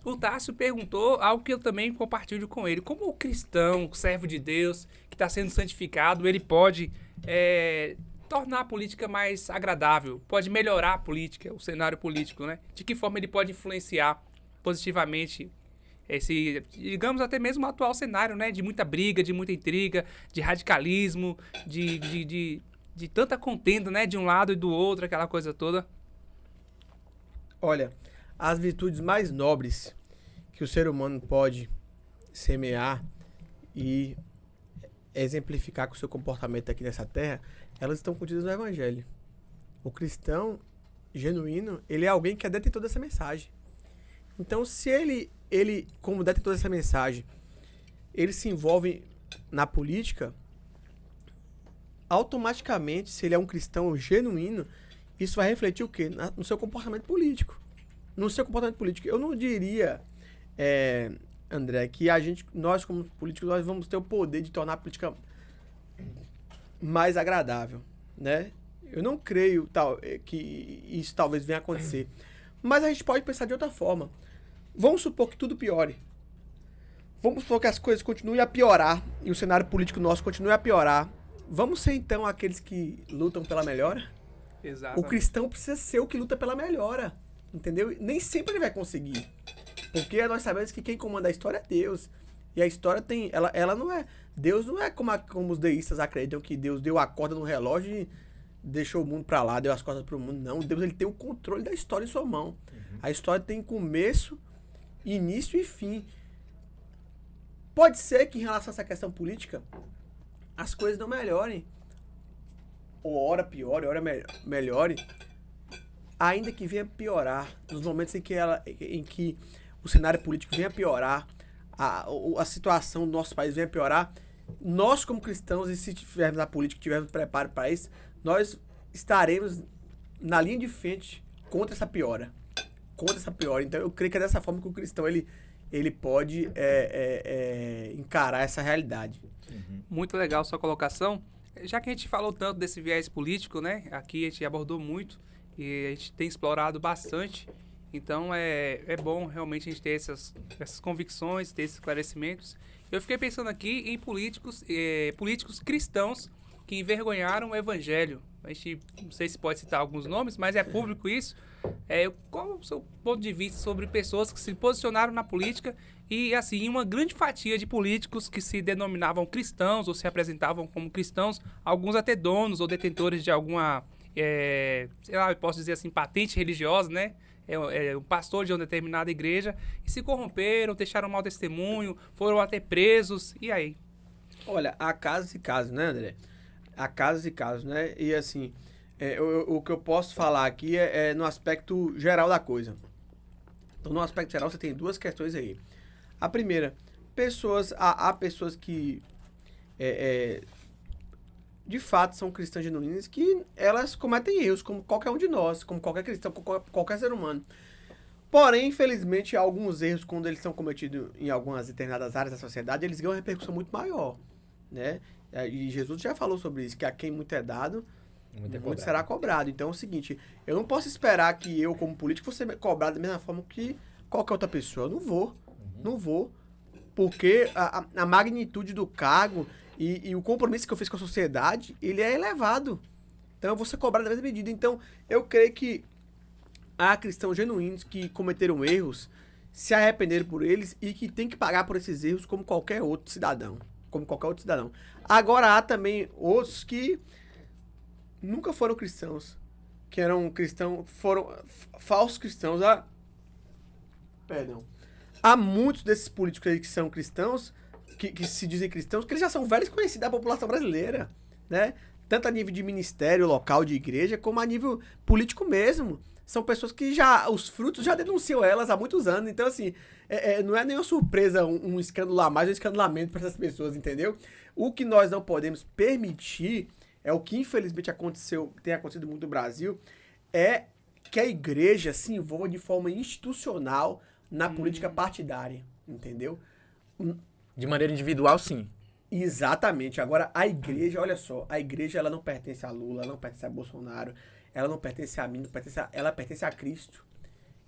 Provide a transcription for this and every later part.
O Tássio perguntou algo que eu também compartilho com ele. Como o cristão, o servo de Deus, que está sendo santificado, ele pode tornar a política mais agradável, pode melhorar a política, o cenário político, né? De que forma ele pode influenciar positivamente esse, digamos, até mesmo o atual cenário, né? De muita briga, de muita intriga, de radicalismo, de tanta contenda, né? De um lado e do outro, aquela coisa toda. Olha, as virtudes mais nobres que o ser humano pode semear e exemplificar com o seu comportamento aqui nessa terra, elas estão contidas no Evangelho. O cristão genuíno, ele é alguém que é detentor dessa mensagem. Então, se ele como detentor dessa mensagem, ele se envolve na política, automaticamente, se ele é um cristão genuíno, isso vai refletir o quê? No seu comportamento político. No seu comportamento político. Eu não diria, André, que nós como políticos, nós vamos ter o poder de tornar a política mais agradável, né? Eu não creio que isso talvez venha a acontecer. Mas a gente pode pensar de outra forma. Vamos supor que tudo piore. Vamos supor que as coisas continuem a piorar e o cenário político nosso continue a piorar. Vamos ser então aqueles que lutam pela melhora? O Exatamente. cristão precisa ser o que luta pela melhora, entendeu? Nem sempre ele vai conseguir. Porque nós sabemos que quem comanda a história é Deus. E a história tem. Ela não é. Deus não é como os deístas acreditam que Deus deu a corda no relógio e deixou o mundo pra lá, deu as cordas pro mundo. Não, Deus ele tem o controle da história em sua mão. A história tem começo, início e fim. Pode ser que em relação a essa questão política, as coisas não melhorem. Ou hora piore, hora melhore. Ainda que venha piorar, nos momentos em que o cenário político venha piorar, a situação do nosso país venha piorar, nós como cristãos, e se tivermos a política, tivermos preparo para isso, nós estaremos na linha de frente contra essa piora. Contra essa piora. Então eu creio que é dessa forma que o cristão ele pode encarar essa realidade. Muito legal sua colocação. Já que a gente falou tanto desse viés político, né? Aqui a gente abordou muito e a gente tem explorado bastante. Então é bom realmente a gente ter essas convicções, ter esses esclarecimentos. Eu fiquei pensando aqui em políticos cristãos que envergonharam o evangelho. A gente não sei se pode citar alguns nomes, mas é público isso. Qual o seu ponto de vista sobre pessoas que se posicionaram na política e, assim, uma grande fatia de políticos que se denominavam cristãos ou se apresentavam como cristãos, alguns até donos ou detentores de alguma, sei lá, eu posso dizer assim, patente religiosa, né? Um pastor de uma determinada igreja e se corromperam, deixaram mau testemunho, foram até presos, e aí? Olha, há casos e casos, né, André? Há casos e casos, né? E assim, o que eu posso falar aqui é no aspecto geral da coisa. Então, no aspecto geral, você tem duas questões aí. A primeira, há pessoas que de fato são cristãs genuínas que elas cometem erros, como qualquer um de nós, como qualquer cristão, qualquer ser humano. Porém, infelizmente, alguns erros, quando eles são cometidos em algumas determinadas áreas da sociedade, eles ganham uma repercussão muito maior, né? E Jesus já falou sobre isso, que a quem muito é dado, Muito é muito cobrado. será cobrado. Então é o seguinte, eu não posso esperar que eu, como político, vou ser cobrado da mesma forma que qualquer outra pessoa. Eu não vou, não vou, porque a magnitude do cargo e o compromisso que eu fiz com a sociedade, ele é elevado. Então eu vou ser cobrado da mesma medida. Então eu creio que há cristãos genuínos que cometeram erros, se arrependeram por eles e que tem que pagar por esses erros como qualquer outro cidadão. Como qualquer outro cidadão. Agora há também outros que nunca foram cristãos. Que eram cristãos, foram falsos cristãos. Perdão. Há muitos desses políticos aí que são cristãos, que se dizem cristãos, que eles já são velhos conhecidos da população brasileira, né? Tanto a nível de ministério local de igreja, como a nível político mesmo. São pessoas que os frutos já denunciam elas há muitos anos. Então, assim, não é nenhuma surpresa um escândalo a mais, um escandalamento para essas pessoas, entendeu? O que nós não podemos permitir, é o que infelizmente tem acontecido muito no Brasil, é que a igreja se envolva de forma institucional na política partidária, entendeu? De maneira individual, sim. Exatamente. Agora, a igreja, olha só, a igreja ela não pertence a Lula, ela não pertence a Bolsonaro, ela não pertence a mim, ela pertence a Cristo.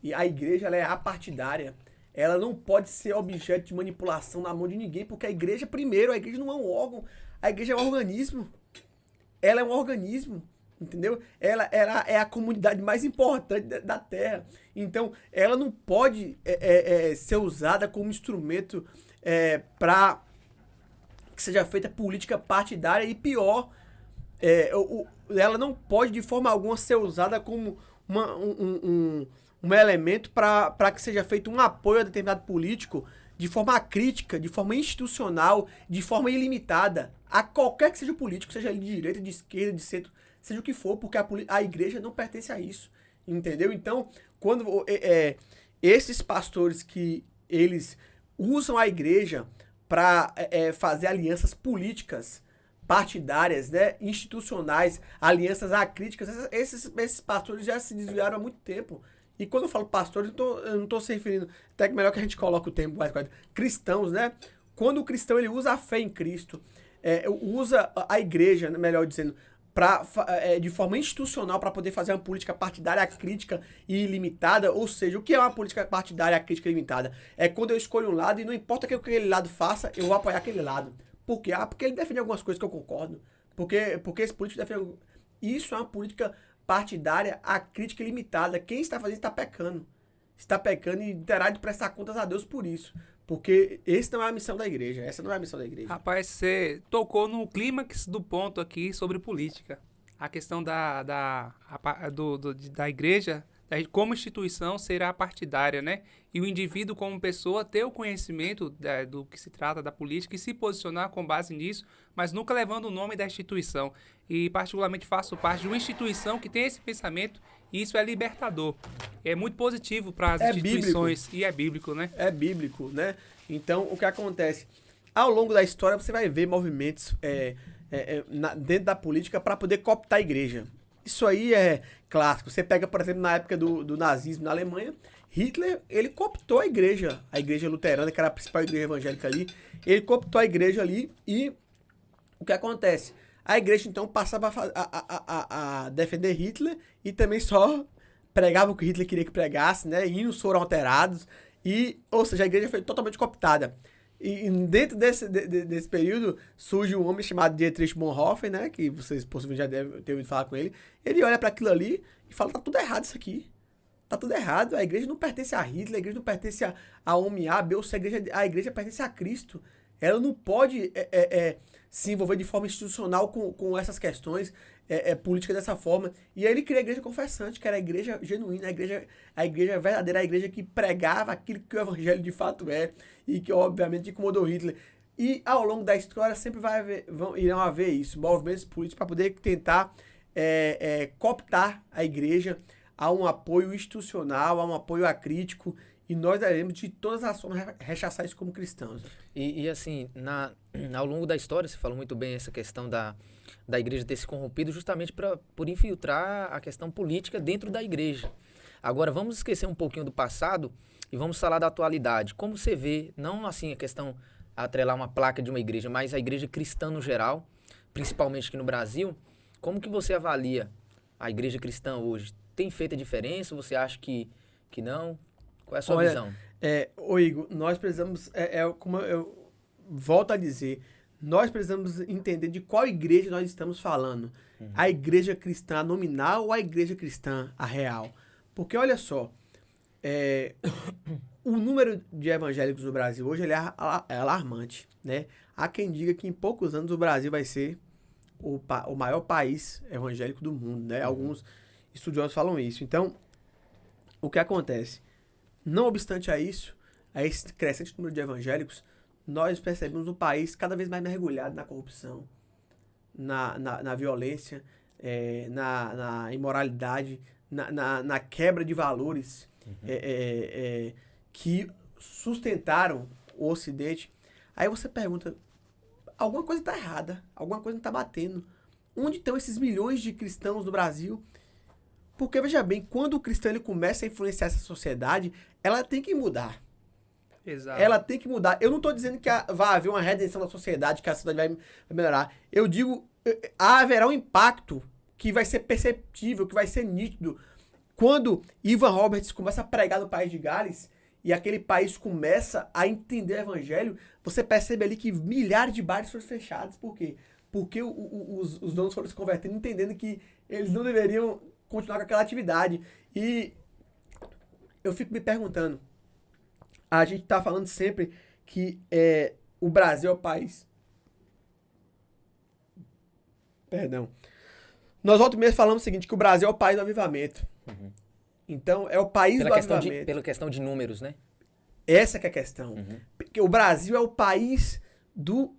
E a igreja ela é apartidária. ela não pode ser objeto de manipulação na mão de ninguém, porque a igreja, primeiro, a igreja não é um órgão, a igreja é um organismo. Ela é um organismo, entendeu? Ela é a comunidade mais importante da Terra. Então, ela não pode ser usada como instrumento para que seja feita política partidária e pior, ela não pode de forma alguma ser usada como um elemento para que seja feito um apoio a determinado político de forma crítica, de forma institucional, de forma ilimitada, a qualquer que seja o político, seja ele de direita, de esquerda, de centro, seja o que for, porque a igreja não pertence a isso, entendeu? Então, quando esses pastores que eles usam a igreja para fazer alianças políticas, partidárias, né, institucionais, alianças acríticas, esses pastores já se desviaram há muito tempo. E quando eu falo pastores, eu não estou se referindo, até que melhor que a gente coloque o termo mais correto, cristãos, né? Quando o cristão ele usa a fé em Cristo, usa a igreja, melhor dizendo, de forma institucional para poder fazer uma política partidária crítica e ilimitada, ou seja, o que é uma política partidária crítica e ilimitada? É quando eu escolho um lado e não importa o que aquele lado faça, eu vou apoiar aquele lado. Por quê? Porque ele defende algumas coisas que eu concordo. Porque esse político defende... Isso é uma política partidária crítica e limitada. Quem está fazendo está pecando. Está pecando e terá de prestar contas a Deus por isso. Porque essa não é a missão da igreja. Essa não é a missão da igreja. Rapaz, você tocou no clímax do ponto aqui sobre política. A questão da igreja, como instituição, será partidária, né? E o indivíduo, como pessoa, ter o conhecimento do que se trata da política e se posicionar com base nisso, mas nunca levando o nome da instituição. E, particularmente, faço parte de uma instituição que tem esse pensamento e isso é libertador. É muito positivo para as instituições. Bíblico. E é bíblico, né? É bíblico, né? Então, o que acontece? Ao longo da história, você vai ver movimentos dentro da política para poder cooptar a igreja. Isso aí é clássico. Você pega, por exemplo, na época do nazismo na Alemanha, Hitler, ele cooptou a igreja luterana, que era a principal igreja evangélica ali, ele cooptou a igreja ali e o que acontece? A igreja, então, passava a defender Hitler e também só pregava o que Hitler queria que pregasse, né? Hinos foram alterados, ou seja, a igreja foi totalmente cooptada. E dentro desse período surge um homem chamado Dietrich Bonhoeffer, né? Que vocês possivelmente já devem ter ouvido falar com ele. Ele olha para aquilo ali e fala, tá tudo errado isso aqui. Tá tudo errado. A igreja não pertence a Hitler, a igreja não pertence a homem A, B ou C. A igreja pertence a Cristo. Ela não pode se envolver de forma institucional com essas questões políticas dessa forma. E aí ele cria a igreja confessante, que era a igreja genuína, a igreja verdadeira, a igreja que pregava aquilo que o evangelho de fato é, e que obviamente incomodou Hitler. E ao longo da história sempre irão haver isso, movimentos políticos para poder tentar cooptar a igreja a um apoio institucional, a um apoio acrítico, e nós devemos de todas as formas rechaçar isso como cristãos. E assim, ao longo da história, você falou muito bem essa questão da igreja ter se corrompido justamente por infiltrar a questão política dentro da igreja. Agora, vamos esquecer um pouquinho do passado e vamos falar da atualidade. Como você vê, não assim a questão atrelar uma placa de uma igreja, mas a igreja cristã no geral, principalmente aqui no Brasil, como que você avalia a igreja cristã hoje? Tem feito a diferença? Você acha que não? Qual é a sua visão? Ô Igor, nós precisamos, como eu volto a dizer, nós precisamos entender de qual igreja nós estamos falando. Uhum. A igreja cristã nominal ou a igreja cristã a real? Porque olha só, o número de evangélicos no Brasil hoje ele é alarmante, né? Há quem diga que em poucos anos o Brasil vai ser o maior país evangélico do mundo, né? Uhum. Alguns estudiosos falam isso. Então, o que acontece? Não obstante a isso, a esse crescente número de evangélicos, nós percebemos um país cada vez mais mergulhado na corrupção, na violência, na imoralidade, na quebra de valores que sustentaram o Ocidente. Aí você pergunta, alguma coisa está errada, alguma coisa não está batendo. Onde estão esses milhões de cristãos no Brasil? Porque, veja bem, quando o cristão ele começa a influenciar essa sociedade, ela tem que mudar. Exato. Ela tem que mudar. Eu não estou dizendo que vai haver uma redenção da sociedade, que a sociedade vai melhorar. Eu digo, haverá um impacto que vai ser perceptível, que vai ser nítido. Quando Ivan Roberts começa a pregar no País de Gales, e aquele país começa a entender o evangelho, você percebe ali que milhares de bares foram fechados. Por quê? Porque os donos foram se convertendo, entendendo que eles não deveriam continuar com aquela atividade. E eu fico me perguntando, a gente tá falando sempre que o Brasil é o país... Perdão. Nós outro mês falamos o seguinte, que o Brasil é o país do avivamento. Uhum. Então, é o país do avivamento. Pela questão de números, né? Essa que é a questão. Uhum. Porque o Brasil é o país do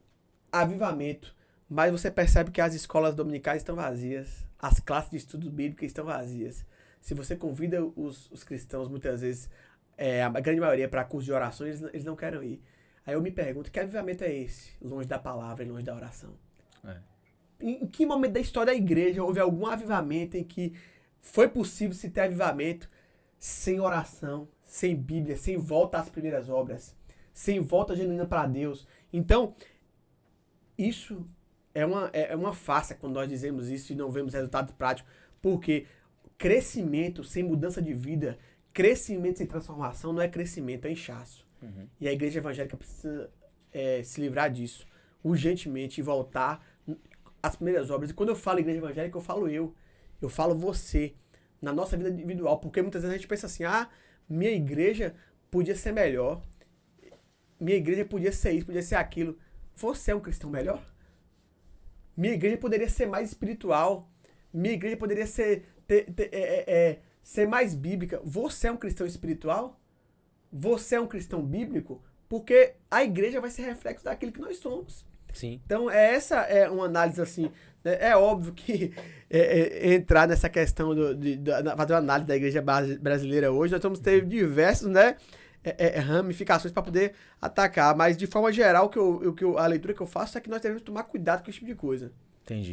avivamento. Mas você percebe que as escolas dominicais estão vazias. As classes de estudo bíblico estão vazias. Se você convida os cristãos, muitas vezes, a grande maioria, para curso de orações, eles não querem ir. Aí eu me pergunto, que avivamento é esse? Longe da palavra e longe da oração. Em que momento da história da igreja houve algum avivamento em que foi possível se ter avivamento sem oração, sem Bíblia, sem volta às primeiras obras, sem volta genuína para Deus? Então, isso é uma farsa quando nós dizemos isso e não vemos resultados práticos, porque crescimento sem mudança de vida, crescimento sem transformação não é crescimento, é inchaço. Uhum. E a igreja evangélica precisa se livrar disso urgentemente e voltar as primeiras obras. E quando eu falo igreja evangélica, eu falo você, na nossa vida individual, porque muitas vezes a gente pensa assim, minha igreja podia ser melhor, minha igreja podia ser isso, podia ser aquilo. Você é um cristão melhor? Minha igreja poderia ser mais espiritual, minha igreja poderia ser mais bíblica. Você é um cristão espiritual? Você é um cristão bíblico? Porque a igreja vai ser reflexo daquilo que nós somos. Sim. Então, essa é uma análise assim, né? É óbvio que entrar nessa questão de fazer uma análise da igreja brasileira hoje, nós vamos ter diversos, né, ramificações para poder atacar, mas de forma geral, a leitura que eu faço é que nós devemos tomar cuidado com esse tipo de coisa. Entendi.